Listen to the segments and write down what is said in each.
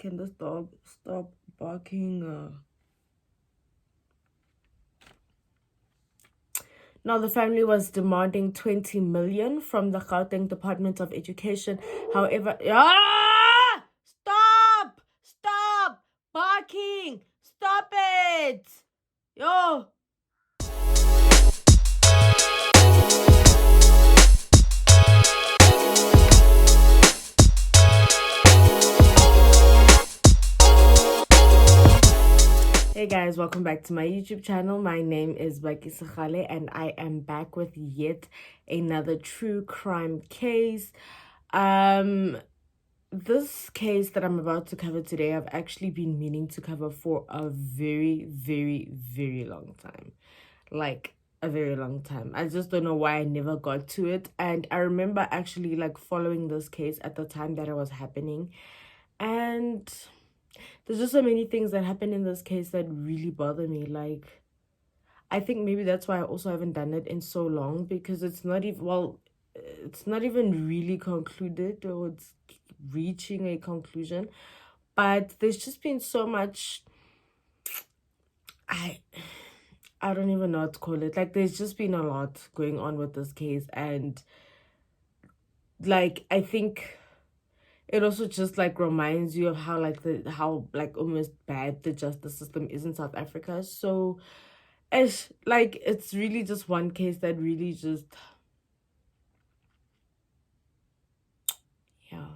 Can this dog stop barking? Now, the family was demanding 20 million from the Gauteng Department of Education. However, stop barking, stop it, yo. Hey guys, welcome back to my YouTube channel. My name is Baki Sakhale and I am back with yet another true crime case. This case that I'm about to cover today, I've actually been meaning to cover for a very, very, very long time. Like a very long time. I just don't know why I never got to it. And I remember actually like following this case at the time that it was happening. And there's just so many things that happen in this case that really bother me. Like, I think maybe that's why I also haven't done it in so long, because it's not even, well, it's not even really concluded, or it's reaching a conclusion. But there's just been so much, I don't even know what to call it. Like, there's just been a lot going on with this case. And like, I think it also just like reminds you of how like almost bad the justice system is in South Africa. So it's really just one case that really just, yeah.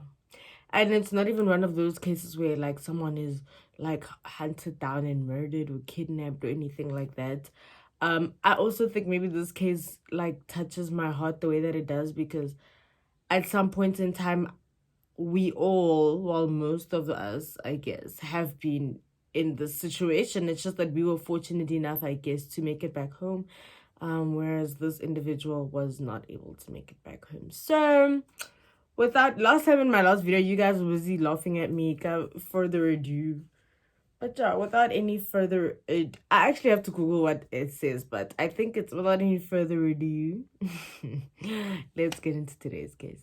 And it's not even one of those cases where like someone is like hunted down and murdered or kidnapped or anything like that. I also think maybe this case like touches my heart the way that it does, because at some point in time, we all, well, most of us, I guess, have been in this situation. It's just that we were fortunate enough, I guess, to make it back home, whereas this individual was not able to make it back home. So without, last time in my last video, you guys were busy laughing at me. Further ado, but yeah, without any further ado, I actually have to Google what it says, but I think it's without any further ado. Let's get into today's case.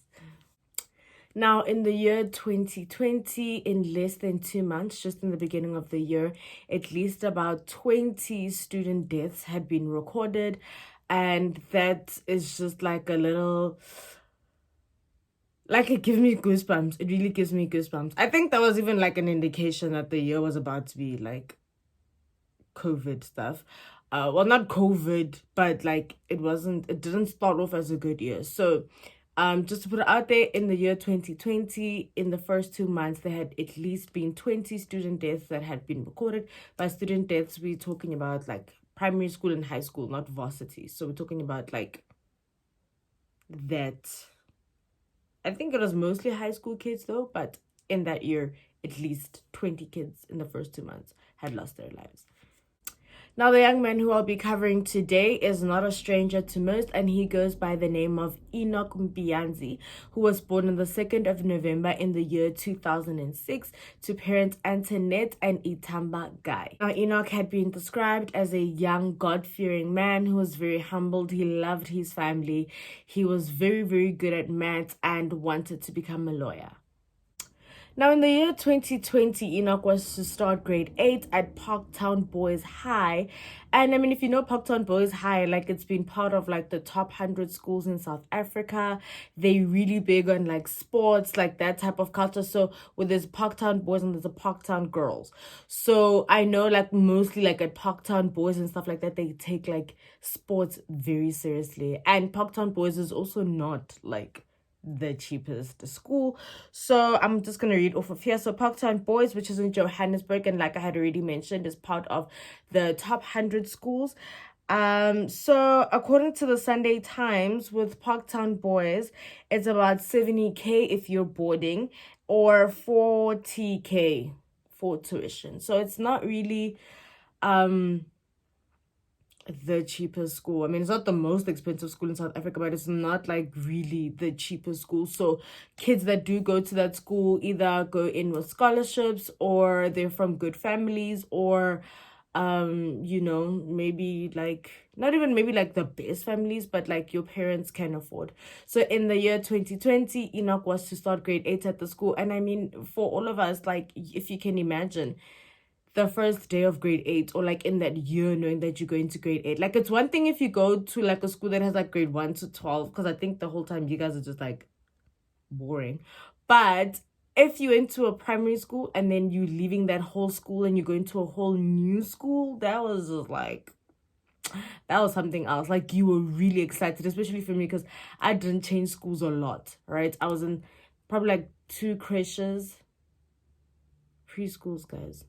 Now, in the year 2020, in less than 2 months, just in the beginning of the year, at least about 20 student deaths had been recorded. And that is just like a little, like, it gives me goosebumps. It really gives me goosebumps. I think that was even like an indication that the year was about to be like COVID stuff. Well, not COVID, but like it didn't start off as a good year. So just to put it out there, in the year 2020, in the first 2 months, there had at least been 20 student deaths that had been recorded. By student deaths, we're talking about like primary school and high school, not varsity. So we're talking about like that. I think it was mostly high school kids though, but in that year, at least 20 kids in the first 2 months had lost their lives. Now, the young man who I'll be covering today is not a stranger to most, and he goes by the name of Enoch Mpianzi, who was born on the 2nd of November in the year 2006 to parents Antoinette and Itamba Guy. Now, Enoch had been described as a young, God-fearing man who was very humbled. He loved his family. He was very, very good at maths and wanted to become a lawyer. Now, in the year 2020, Enoch was to start grade 8 at Parktown Boys High. And I mean, if you know Parktown Boys High, like it's been part of like the top 100 schools in South Africa. They really big on like sports, like that type of culture. So with there's Parktown Boys and there's a Parktown Girls. So I know like mostly like at Parktown Boys and stuff like that, they take like sports very seriously. And Parktown Boys is also not like the cheapest school. So I'm just gonna read off of here. So Parktown Boys, which is in Johannesburg, and like I had already mentioned, is part of the top 100 schools. So according to the Sunday Times, with Parktown Boys, it's about 70K if you're boarding, or 40K for tuition. So it's not really the cheapest school. I mean, it's not the most expensive school in South Africa, but it's not like really the cheapest school. So kids that do go to that school either go in with scholarships, or they're from good families, or you know, maybe like not even maybe like the best families, but like your parents can afford. So in the year 2020, Enoch was to start grade 8 at the school. And I mean, for all of us, like, if you can imagine the first day of grade 8, or like in that year knowing that you're going to grade 8, like, it's one thing if you go to like a school that has like grade 1 to 12, because I think the whole time you guys are just like boring. But if you went to a primary school and then you leaving that whole school and you're going to a whole new school, that was just like, that was something else. Like, you were really excited, especially for me, because I didn't change schools a lot, right? I was in probably like 2 creches, preschools, guys.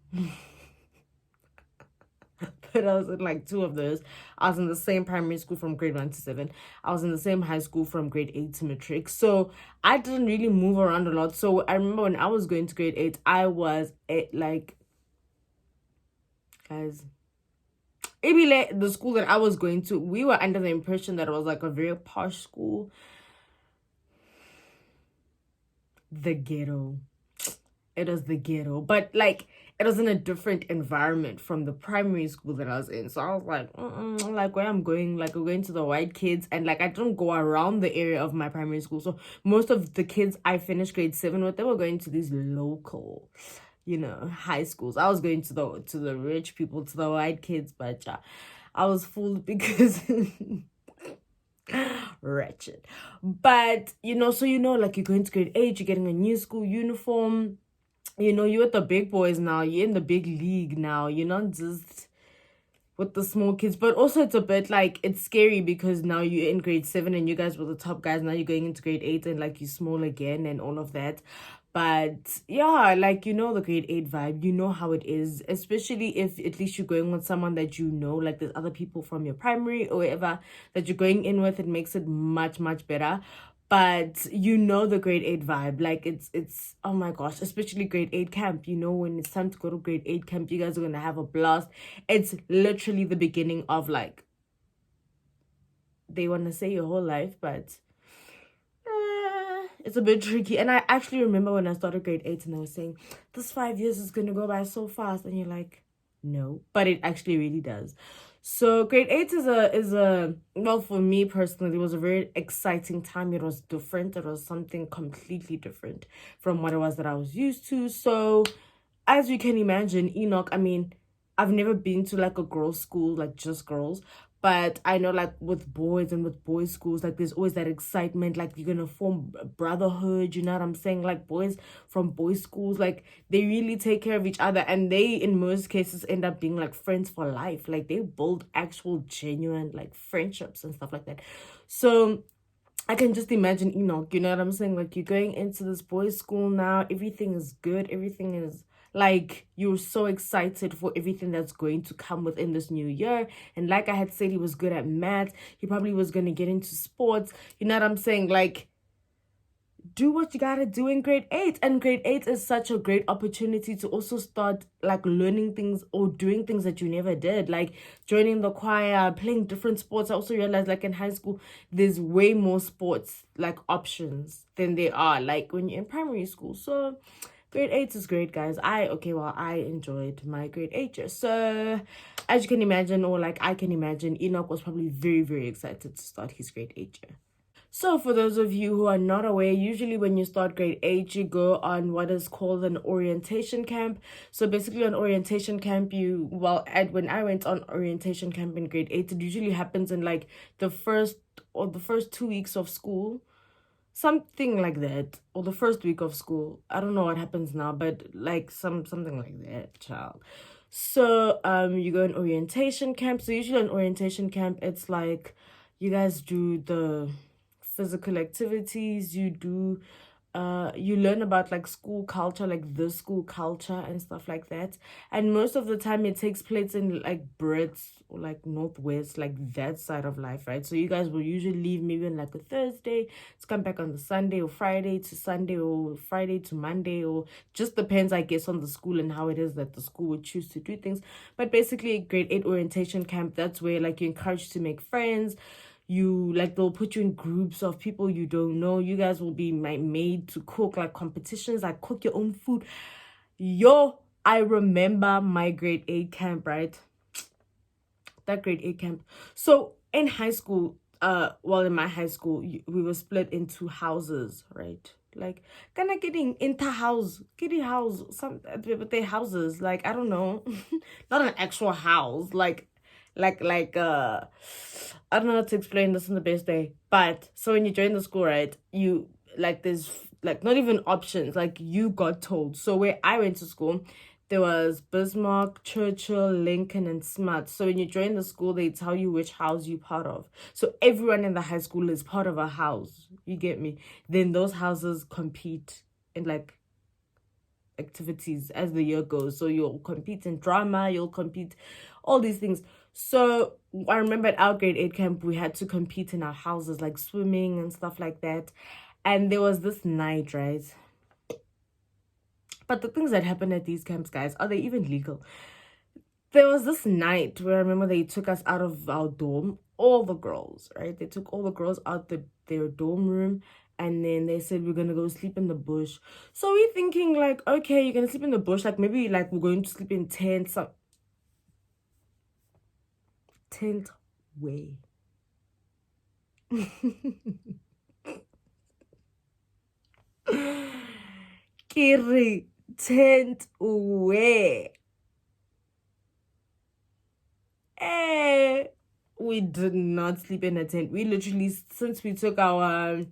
But I was in like 2 of those. I was in the same primary school from grade 1 to 7. I was in the same high school from grade 8 to matric. So I didn't really move around a lot. So I remember when I was going to grade 8, I was at like, guys, Ibile, the school that I was going to, we were under the impression that it was like a very posh school. The ghetto. It was the ghetto. But like, it was in a different environment from the primary school that I was in. So I was like, like, where I'm going, like, we're going to the white kids. And like, I didn't go around the area of my primary school. So most of the kids I finished grade 7 with, they were going to these local, you know, high schools. I was going to the rich people, to the white kids, but I was fooled because wretched. But you know, so you know, like, you're going to grade 8, you're getting a new school uniform. You know, you're with the big boys now. You're in the big league now. You're not just with the small kids. But also, it's a bit like, it's scary because now you're in grade 7 and you guys were the top guys. Now you're going into grade 8 and like, you're small again and all of that. But yeah, like, you know, the grade 8 vibe, you know how it is, especially if at least you're going with someone that you know, like, there's other people from your primary or whatever that you're going in with. It makes it much, much better. But you know the grade 8 vibe, like, it's oh my gosh, especially grade 8 camp. You know, when it's time to go to grade 8 camp, you guys are gonna have a blast. It's literally the beginning of, like, they want to say your whole life, but it's a bit tricky. And I actually remember when I started grade 8 and I was saying, this 5 years is gonna go by so fast, and you're like, no, but it actually really does. So grade 8 is a well, for me personally, it was a very exciting time. It was different. It was something completely different from what it was that I was used to. So as you can imagine, Enoch, I mean, I've never been to like a girls' school, like just girls. But I know, like, with boys and with boys' schools, like, there's always that excitement, like, you're gonna form a brotherhood, you know what I'm saying? Like, boys from boys' schools, like, they really take care of each other, and they, in most cases, end up being, like, friends for life. Like, they build actual, genuine, like, friendships and stuff like that. So I can just imagine Enoch, you know what I'm saying? Like, you're going into this boys' school now, everything is good, everything is like, you're so excited for everything that's going to come within this new year. And like I had said, he was good at math. He probably was going to get into sports. You know what I'm saying? Like, do what you gotta do in grade 8. And grade 8 is such a great opportunity to also start like learning things or doing things that you never did, like joining the choir, playing different sports. I also realized, like, in high school there's way more sports like options than there are like when you're in primary school. So grade 8 is great, guys. I enjoyed my grade 8 year. So as you can imagine, or like I can imagine, Enoch was probably very, very excited to start his grade 8 year. So for those of you who are not aware, usually when you start grade 8, you go on what is called an orientation camp. So basically on orientation camp, when I went on orientation camp in grade 8, it usually happens in like the first 2 weeks of school. Something like that. Or the first week of school. I don't know what happens now, but like something like that, child. So you go in orientation camp. So usually in orientation camp, it's like you guys do the physical activities, you learn about like school culture, like the school culture and stuff like that. And most of the time it takes place in like Brits or like Northwest, like that side of life, right? So you guys will usually leave maybe on like a Thursday to come back on the Sunday, or Friday to Sunday, or Friday to Monday, or just depends, I guess, on the school and how it is that the school would choose to do things. But basically grade 8 orientation camp, that's where like you're encouraged to make friends. You like, they'll put you in groups of people you don't know. You guys will be made to cook, like competitions, like cook your own food. Yo, I remember my grade 8 camp, right? that grade 8 camp. So in high school, well, in my high school, we were split into houses, right? Like, kind of getting into house, kitty house, some but they houses, like, I don't know, not an actual house, like I don't know how to explain this in the best way. But so when you join the school, right, you like there's like not even options, like you got told. So where I went to school, there was Bismarck, Churchill, Lincoln, and Smart. So when you join the school, they tell you which house you're part of. So everyone in the high school is part of a house. You get me? Then those houses compete in like activities as the year goes. So you'll compete in drama, you'll compete all these things. So I remember at our grade 8 camp, we had to compete in our houses, like swimming and stuff like that. And there was this night, right? But the things that happen at these camps, guys, are they even legal? There was this night where I remember they took us out of our dorm, all the girls, right? They took all the girls out their dorm room, and then they said we're gonna go sleep in the bush. So we're thinking like, okay, you're gonna sleep in the bush, like maybe like we're going to sleep in tents, tent way. Kiri, tent way. Eh, we did not sleep in a tent. We literally, since we took our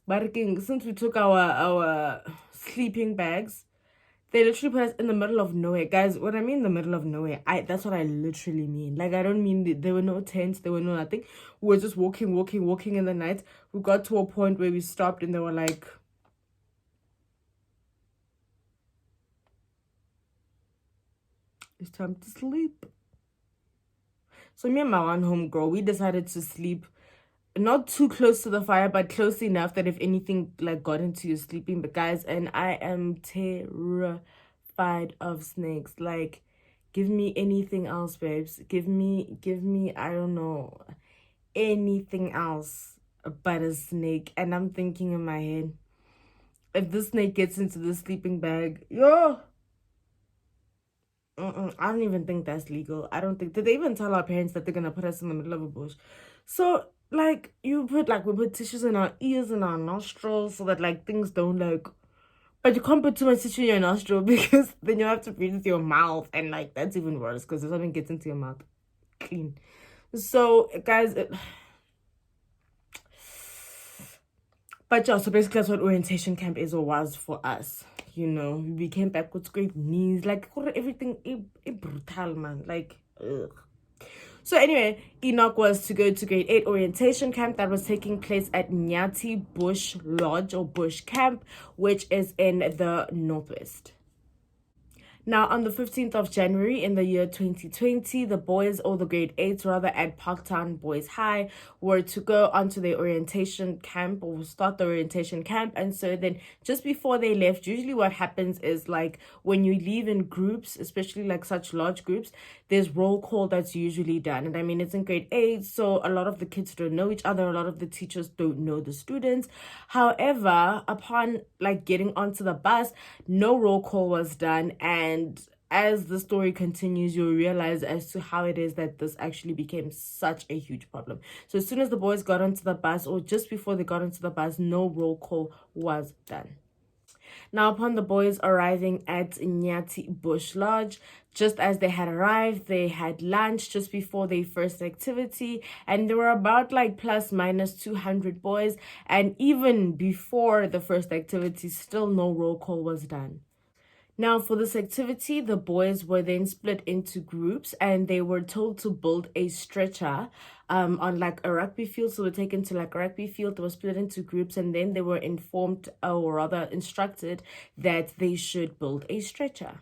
our sleeping bags, they literally put us in the middle of nowhere. Guys, when I mean the middle of nowhere, that's what I literally mean. Like, I don't mean there were no tents, there were no nothing. We were just walking in the night. We got to a point where we stopped and they were like, it's time to sleep. So me and my one homegirl, we decided to sleep not too close to the fire, but close enough that if anything like got into your sleeping. But guys, and I am terrified of snakes. Like, give me anything else, babes. Give me, I don't know, anything else but a snake. And I'm thinking in my head, if this snake gets into the sleeping bag, yo, I don't even think that's legal. I don't think, did they even tell our parents that they're gonna put us in the middle of a bush? So like we put tissues in our ears and our nostrils so that like things don't like, but you can't put too much tissue in your nostril because then you have to breathe with your mouth, and like that's even worse because if something gets into your mouth, clean. So guys, but yeah, so basically that's what orientation camp is or was for us. You know, we came back with great knees, like everything, brutal, man. Like, ugh. So anyway, Enoch was to go to grade 8 orientation camp that was taking place at Nyati Bush Lodge or Bush Camp, which is in the Northwest. Now, on the 15th of January in the year 2020, the boys, or the grade 8s rather, at Parktown Boys High were to go onto their orientation camp or start the orientation camp. And so then just before they left, usually what happens is like when you leave in groups, especially like such large groups, there's roll call that's usually done. And I mean, it's in grade 8, so a lot of the kids don't know each other. A lot of the teachers don't know the students. However, upon like getting onto the bus, no roll call was done. And as the story continues, you'll realize as to how it is that this actually became such a huge problem. So as soon as the boys got onto the bus, or just before they got onto the bus, no roll call was done. Now, upon the boys arriving at Nyati Bush Lodge, just as they had arrived, they had lunch just before their first activity, and there were about like plus minus 200 boys. And even before the first activity, still no roll call was done. Now, for this activity, the boys were then split into groups and they were told to build a stretcher on like a rugby field. So we're taken to like a rugby field. They were split into groups and then they were informed, or rather instructed, that they should build a stretcher.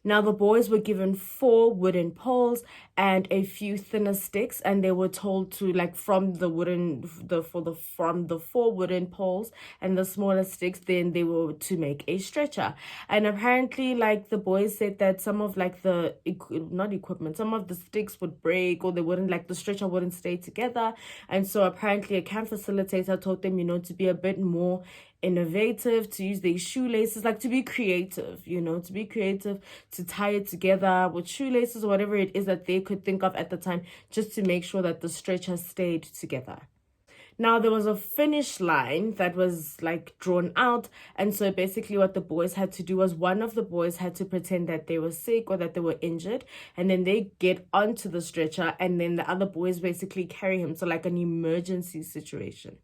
Now, the boys were given 4 wooden poles and a few thinner sticks, and they were told to like from the 4 wooden poles and the smaller sticks, then they were to make a stretcher. And apparently, like the boys said that some of like the not equipment, some of the sticks would break, or they wouldn't, like the stretcher wouldn't stay together. And so apparently, a camp facilitator told them, you know, to be a bit more innovative, to use their shoelaces, like to be creative, to be creative, to tie it together with shoelaces or whatever it is that they could think of at the time, just to make sure that the stretcher stayed together. Now, there was a finish line that was like drawn out. And so basically, what the boys had to do was one of the boys had to pretend that they were sick or that they were injured. And then they get onto the stretcher, and then the other boys basically carry him. So, like an emergency situation.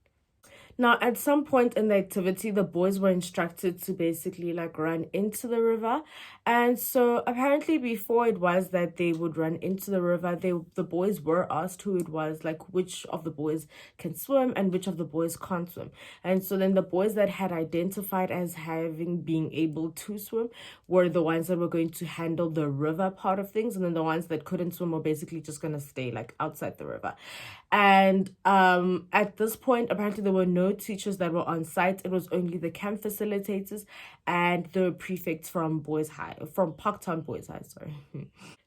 Now, at some point in the activity, the boys were instructed to basically like run into the river. And so apparently before it was that they would run into the river, the boys were asked who it was, like which of the boys can swim and which of the boys can't swim. And so then the boys that had identified as having being able to swim were the ones that were going to handle the river part of things. And then the ones that couldn't swim were basically just going to stay like outside the river. And at this point, apparently there were no teachers that were on site. It was only the camp facilitators and the prefects from Parktown Boys High, sorry.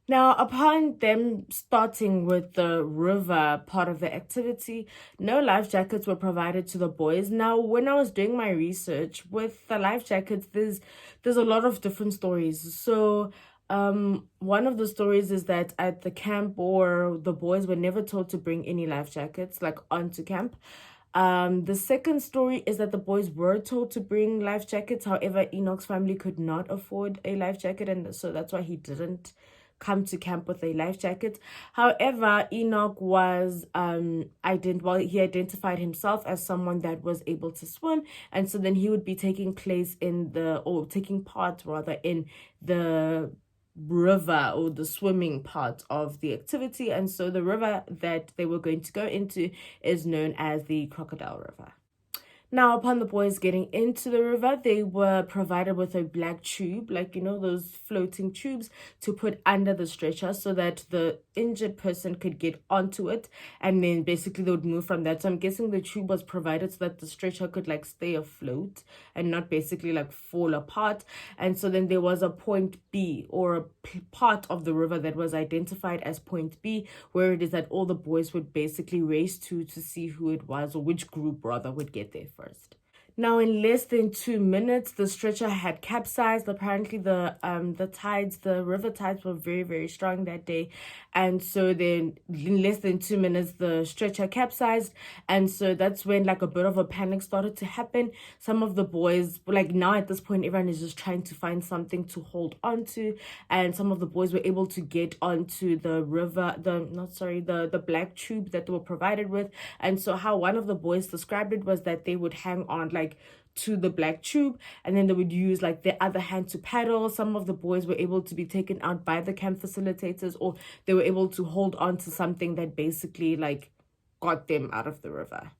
Now, upon them starting with the river part of the activity, no life jackets were provided to the boys. Now, when I was doing my research with the life jackets, there's a lot of different stories. So one of the stories is that at the camp, or the boys were never told to bring any life jackets like onto camp. The second story is that the boys were told to bring life jackets. However, Enoch's family could not afford a life jacket, and so that's why he didn't come to camp with a life jacket. However, Enoch was he identified himself as someone that was able to swim, and so then he would be taking part rather in the river or the swimming part of the activity. And so the river that they were going to go into is known as the Crocodile River. Now, upon the boys getting into the river, they were provided with a black tube, like, those floating tubes to put under the stretcher so that the injured person could get onto it. And then basically they would move from that. So I'm guessing the tube was provided so that the stretcher could like stay afloat and not basically like fall apart. And so then there was a point B, or a part of the river that was identified as point B, where it is that all the boys would basically race to see who it was, or which group rather would get there first. Now, in less than 2 minutes, the stretcher had capsized. Apparently, the river tides were very, very strong that day. And so then in less than 2 minutes, the stretcher capsized. And so that's when like a bit of a panic started to happen. Some of the boys, like now at this point, everyone is just trying to find something to hold on to. And some of the boys were able to get onto the the black tube that they were provided with. And so how one of the boys described it was that they would hang on like to the black tube, and then they would use like their other hand to paddle. Some of the boys were able to be taken out by the camp facilitators, or they were able to hold on to something that basically like got them out of the river.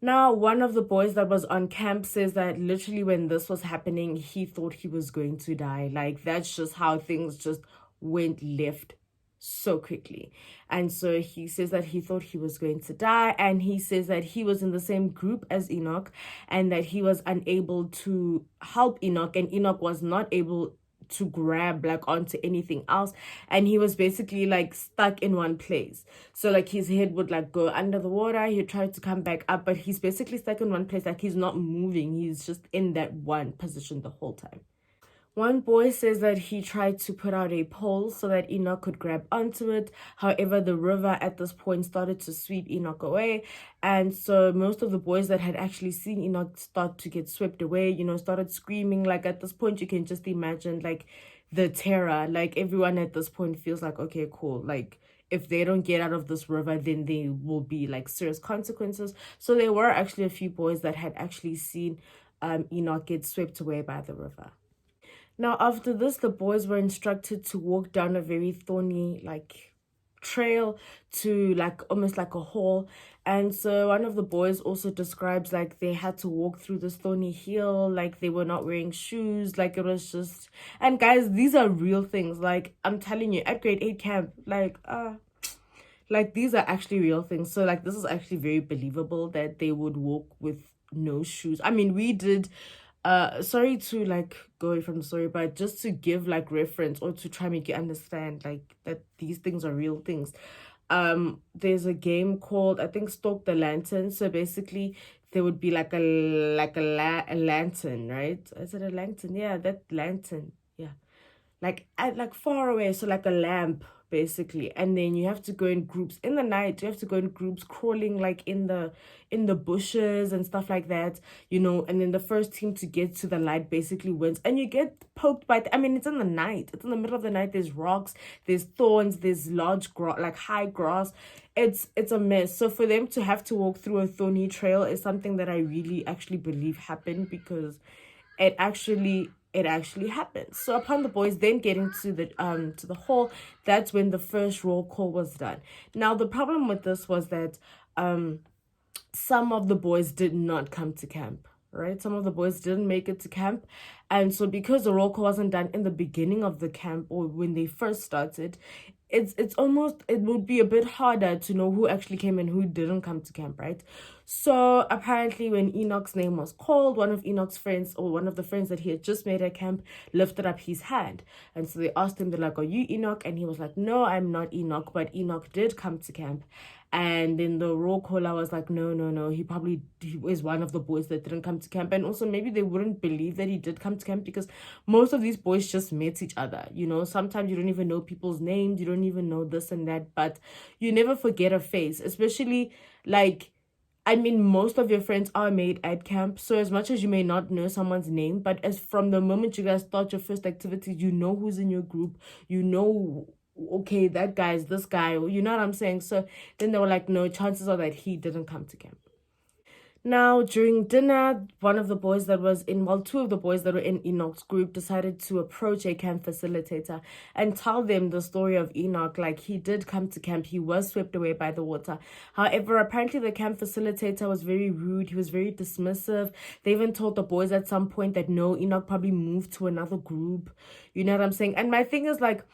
Now, one of the boys that was on camp says that literally when this was happening, he thought he was going to die. Like, that's just how things just went left so quickly. And so he says that he thought he was going to die, and he says that he was in the same group as Enoch and that he was unable to help Enoch, and Enoch was not able to grab like onto anything else, and he was basically like stuck in one place. So like his head would like go under the water, he tried to come back up, but he's basically stuck in one place, like he's not moving, he's just in that one position the whole time. One boy says that he tried to put out a pole so that Enoch could grab onto it. However, the river at this point started to sweep Enoch away. And so most of the boys that had actually seen Enoch start to get swept away, started screaming. Like at this point, you can just imagine like the terror. Like everyone at this point feels like, okay, cool. Like if they don't get out of this river, then there will be like serious consequences. So there were actually a few boys that had actually seen Enoch get swept away by the river. Now, after this, the boys were instructed to walk down a very thorny, like, trail to, like, almost like a hole. And so one of the boys also describes, like, they had to walk through this thorny hill, like, they were not wearing shoes, like, it was just... And, guys, these are real things. Like, I'm telling you, at grade 8 camp, like, these are actually real things. So, like, this is actually very believable that they would walk with no shoes. I mean, we did... sorry to like go away from the story, but just to give like reference or to try and make you understand like that these things are real things. There's a game called, I think, Stalk the Lantern. So basically there would be like a lantern, right? Is it a lantern? Yeah, that lantern. Yeah, like at like far away, so like a lamp basically. And then you have to go in groups in the night. You have to go in groups crawling like in the bushes and stuff like that, you know. And then the first team to get to the light basically wins. And you get poked by I mean, it's in the night, it's in the middle of the night. There's rocks, there's thorns, there's large like high grass. It's a mess. So for them to have to walk through a thorny trail is something that I really actually believe happened, because it actually happens. So upon the boys then getting to the hall, that's when the first roll call was done. Now the problem with this was that some of the boys did not come to camp, right? Some of the boys didn't make it to camp. And so because the roll call wasn't done in the beginning of the camp or when they first started, it's almost, it would be a bit harder to know who actually came and who didn't come to camp, right? So apparently when Enoch's name was called, one of Enoch's friends, or one of the friends that he had just made at camp, lifted up his hand. And so they asked him, they're like, are you Enoch? And he was like, no, I'm not Enoch, but Enoch did come to camp. And then the roll caller was like, no, he is one of the boys that didn't come to camp. And also maybe they wouldn't believe that he did come to camp, because most of these boys just met each other, you know. Sometimes you don't even know people's names, you don't even know this and that, but you never forget a face, especially like, I mean, most of your friends are made at camp. So as much as you may not know someone's name, but as from the moment you guys start your first activities, you know who's in your group, you know, okay, that guy is this guy, you know what I'm saying? So then they were like, no, chances are that he didn't come to camp. Now, during dinner, one of the boys that was in, well, two of the boys that were in Enoch's group decided to approach a camp facilitator and tell them the story of Enoch. Like, he did come to camp, he was swept away by the water. However, apparently the camp facilitator was very rude, he was very dismissive. They even told the boys at some point that no, Enoch probably moved to another group. You know what I'm saying? And my thing is like,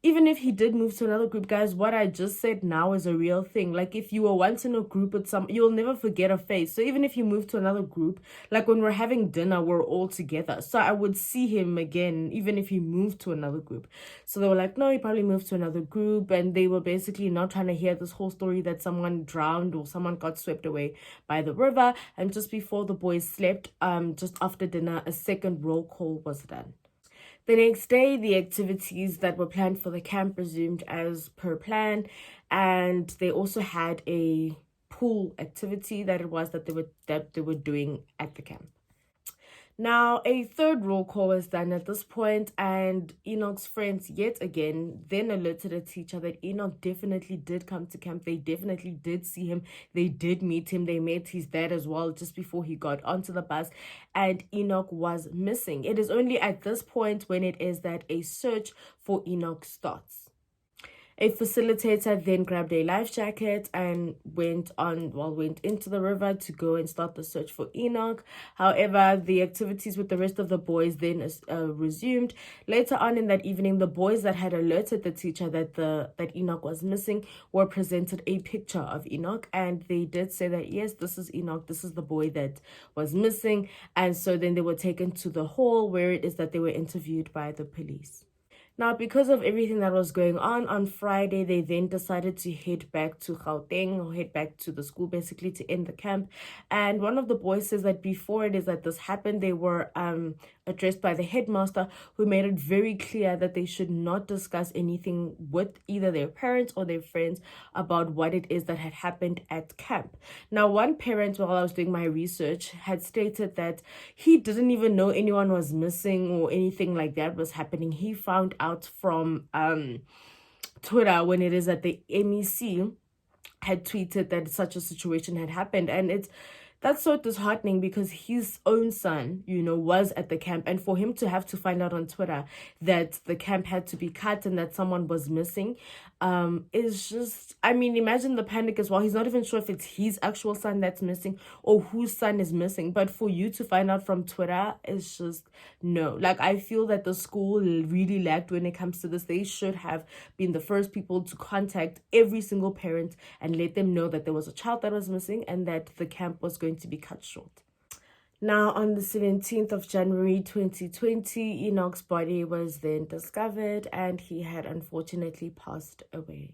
even if he did move to another group, guys, what I just said now is a real thing. Like, if you were once in a group with you'll never forget a face. So even if you move to another group, like when we're having dinner, we're all together. So I would see him again, even if he moved to another group. So they were like, no, he probably moved to another group. And they were basically not trying to hear this whole story that someone drowned or someone got swept away by the river. And just before the boys slept, just after dinner, a second roll call was done. The next day, the activities that were planned for the camp resumed as per plan, and they also had a pool activity that they were doing at the camp. Now, a third roll call was done at this point, and Enoch's friends yet again then alerted the teacher that Enoch definitely did come to camp. They definitely did see him. They did meet him. They met his dad as well just before he got onto the bus, and Enoch was missing. It is only at this point when it is that a search for Enoch starts. A facilitator then grabbed a life jacket and went into the river to go and start the search for Enoch. However, the activities with the rest of the boys then resumed. Later on in that evening, the boys that had alerted the teacher that Enoch was missing were presented a picture of Enoch, and they did say that, yes, this is Enoch, this is the boy that was missing. And so then they were taken to the hall where it is that they were interviewed by the police. Now, because of everything that was going on Friday, they then decided to head back to Gauteng, or head back to the school, basically, to end the camp. And one of the boys says that before it is that this happened, they were addressed by the headmaster, who made it very clear that they should not discuss anything with either their parents or their friends about what it is that had happened at camp. Now, one parent, while I was doing my research, had stated that he didn't even know anyone was missing or anything like that was happening. He found out from Twitter when it is that the MEC had tweeted that such a situation had happened. And that's so disheartening, because his own son, you know, was at the camp, and for him to have to find out on Twitter that the camp had to be cut and that someone was missing, is just, I mean, imagine the panic as well. He's not even sure if it's his actual son that's missing or whose son is missing, but for you to find out from Twitter is just, no. Like, I feel that the school really lacked when it comes to this. They should have been the first people to contact every single parent and let them know that there was a child that was missing and that the camp was going to be cut short. Now, on the 17th of January 2020, Enoch's body was then discovered, and he had unfortunately passed away.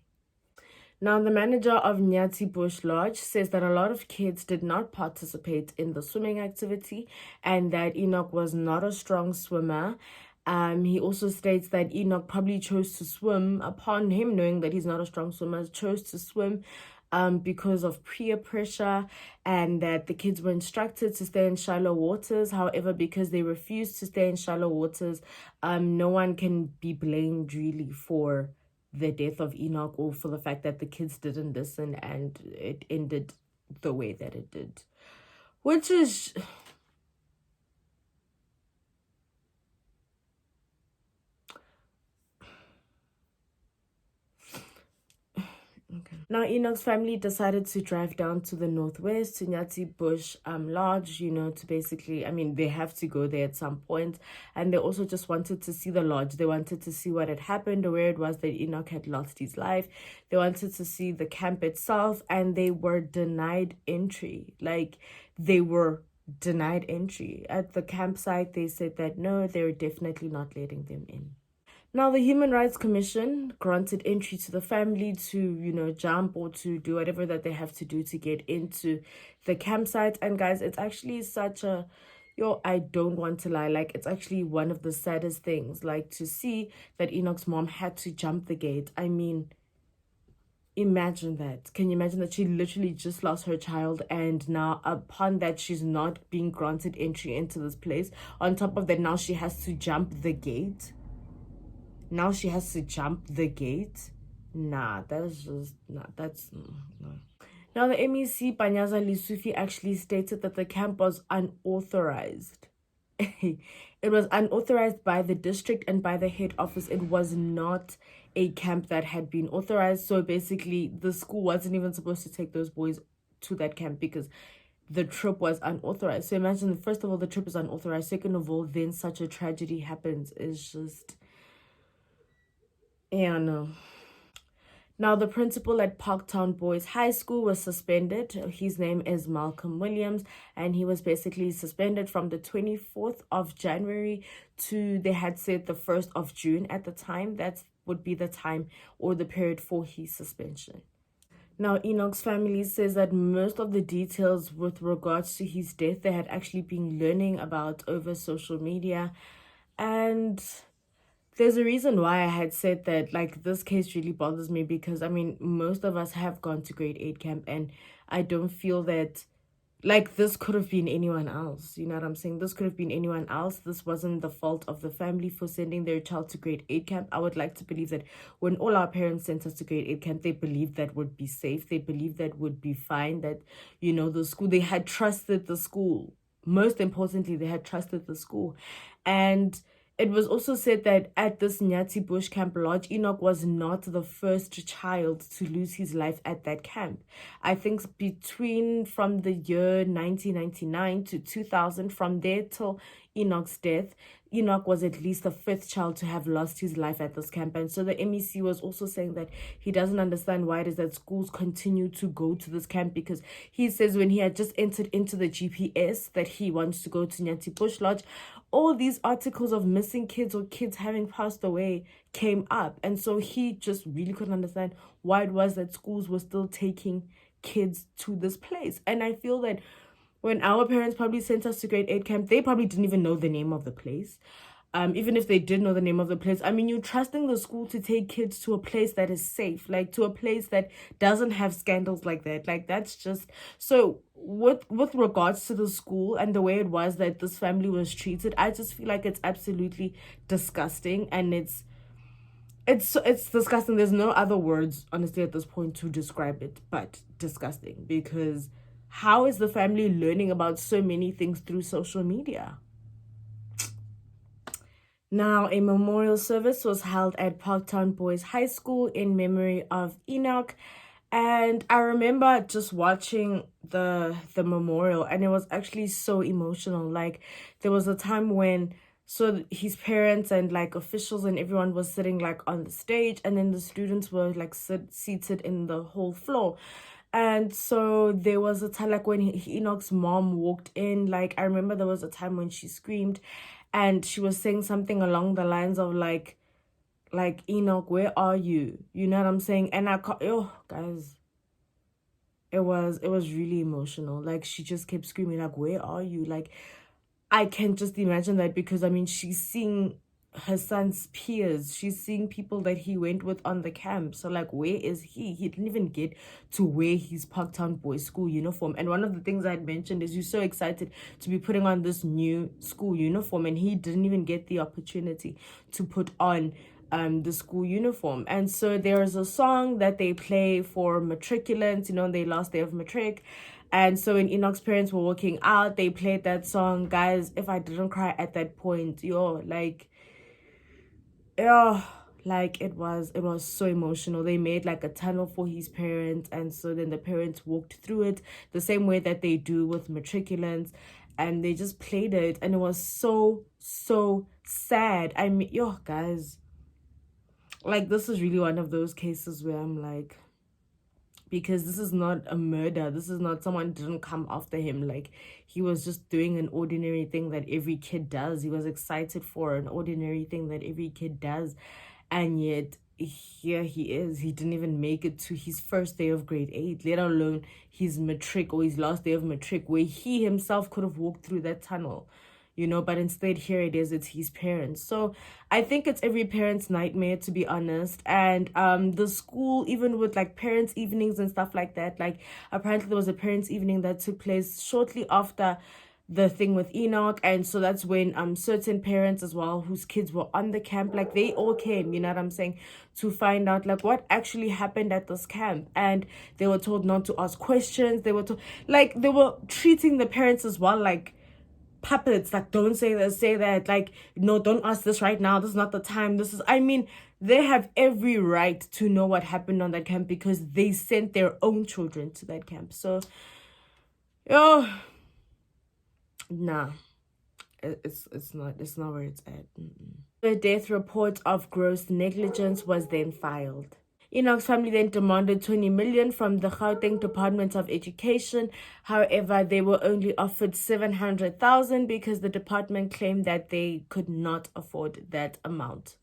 Now, the manager of Nyati Bush Lodge says that a lot of kids did not participate in the swimming activity and that Enoch was not a strong swimmer. He also states that Enoch probably chose to swim upon him knowing that he's not a strong swimmer, chose to swim because of peer pressure, and that the kids were instructed to stay in shallow waters. However, because they refused to stay in shallow waters, no one can be blamed really for the death of Enoch or for the fact that the kids didn't listen and it ended the way that it did. Which is... Okay. Now, Enoch's family decided to drive down to the northwest to Nyati Bush Lodge, to basically, they have to go there at some point. And they also just wanted to see the lodge. They wanted to see what had happened or where it was that Enoch had lost his life. They wanted to see the camp itself, and they were denied entry. They were denied entry. At the campsite, they said that no, they were definitely not letting them in. Now, the Human Rights Commission granted entry to the family to, jump or to do whatever that they have to do to get into the campsite. And guys, it's actually such a, I don't want to lie, it's actually one of the saddest things, to see that Enoch's mom had to jump the gate. Imagine that. Can you imagine that she literally just lost her child, and now upon that she's not being granted entry into this place? On top of that, now she has to jump the gate. Nah, that's just, that's, no. Now, the MEC, Panyaza Lisufi, actually stated that the camp was unauthorized. It was unauthorized by the district and by the head office. It was not a camp that had been authorized. So basically, the school wasn't even supposed to take those boys to that camp because the trip was unauthorized. So imagine, first of all, the trip is unauthorized. Second of all, then such a tragedy happens. It's just... Yeah, no. Now, the principal at Parktown Boys High School was suspended. His name is Malcolm Williams, and he was basically suspended from the 24th of January to, they had said, the 1st of June at the time. That would be the time or the period for his suspension. Now, Enoch's family says that most of the details with regards to his death, they had actually been learning about over social media. And there's a reason why I had said that, this case really bothers me because, most of us have gone to grade 8 camp, and I don't feel that, this could have been anyone else. You know what I'm saying? This could have been anyone else. This wasn't the fault of the family for sending their child to grade 8 camp. I would like to believe that when all our parents sent us to grade 8 camp, they believed that would be safe. They believed that would be fine, that, the school, they had trusted the school. Most importantly, they had trusted the school. And it was also said that at this Nyati Bush Camp Lodge, Enoch was not the first child to lose his life at that camp. I think from the year 1999 to 2000, from there till Enoch's death, Enoch was at least the 5th child to have lost his life at this camp. And so the MEC was also saying that he doesn't understand why it is that schools continue to go to this camp, because he says when he had just entered into the GPS that he wants to go to Nyati Bush Lodge, all these articles of missing kids or kids having passed away came up. And so he just really couldn't understand why it was that schools were still taking kids to this place. And I feel that when our parents probably sent us to grade 8 camp, they probably didn't even know the name of the place. Even if they did know the name of the place, you're trusting the school to take kids to a place that is safe, to a place that doesn't have scandals like that. That's just... So with regards to the school and the way it was that this family was treated, I just feel like it's absolutely disgusting, and it's disgusting. There's no other words, honestly, at this point to describe it but disgusting, because how is the family learning about so many things through social media? Now, a memorial service was held at Parktown Boys High School in memory of Enoch. And I remember just watching the memorial, and it was actually so emotional. There was a time when his parents and officials and everyone was sitting on the stage, and then the students were seated in the whole floor. And so there was a time when Enoch's mom walked in. I remember there was a time when she screamed, and she was saying something along the lines of Like, Enoch, where are you? You know what I'm saying? And oh, guys, it was really emotional. Like, she just kept screaming, like, where are you? Like, I can just imagine that, because I mean, she's seeing her son's peers, she's seeing people that he went with on the camp. So like, where is he didn't even get to wear his Parktown boys school uniform. And one of the things I had mentioned is, you're so excited to be putting on this new school uniform, and he didn't even get the opportunity to put on the school uniform. And so there is a song that they play for matriculants, you know, on their last day of matric. And so when Enoch's parents were walking out, they played that song. Guys, if I didn't cry at that point, like, it was so emotional. They made like a tunnel for his parents, and so then the parents walked through it the same way that they do with matriculants, and they just played it, and it was so sad. I mean, guys, like, this is really one of those cases where I'm like, because this is not a murder, this is not someone didn't come after him. Like, he was just doing an ordinary thing that every kid does. He was excited for an ordinary thing that every kid does, and yet here he is. He didn't even make it to his first day of grade 8, let alone his matric or his last day of matric, where he himself could have walked through that tunnel, but instead here it is, it's his parents. So I think it's every parent's nightmare, to be honest. And the school, even with like parents' evenings and stuff like that, like, apparently there was a parents' evening that took place shortly after the thing with Enoch, and so that's when certain parents as well, whose kids were on the camp, like, they all came, you know what I'm saying, to find out like what actually happened at this camp. And they were told not to ask questions. They were told, like, they were treating the parents as well like puppets, like, don't say this, say that, like, no, don't ask this right now, this is not the time, this is, I mean, they have every right to know what happened on that camp, because they sent their own children to that camp. So nah, it's not where it's at. The death report of gross negligence was then filed. Enoch's family then demanded 20 million from the Gauteng Department of Education. However, they were only offered 700,000 because the department claimed that they could not afford that amount.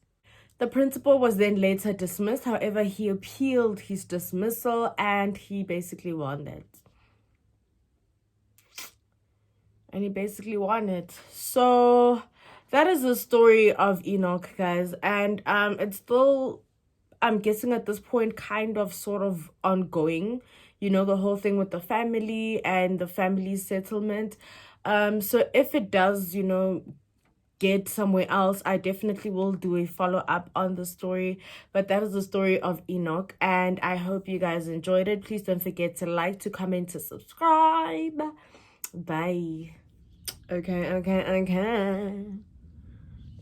The principal was then later dismissed. However, he appealed his dismissal, and he basically won that. So that is the story of Enoch, guys. And it's still, I'm guessing at this point, kind of sort of ongoing, the whole thing with the family and the family settlement. So if it does, get somewhere else, I definitely will do a follow-up on the story. But that is the story of Enoch, and I hope you guys enjoyed it. Please don't forget to like, to comment, to subscribe. Bye. Okay.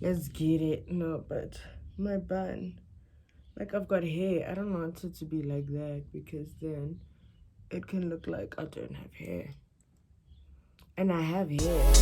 Let's get it. No, but my bun, like, I've got hair. I don't want it to be like that, because then it can look like I don't have hair. And I have hair.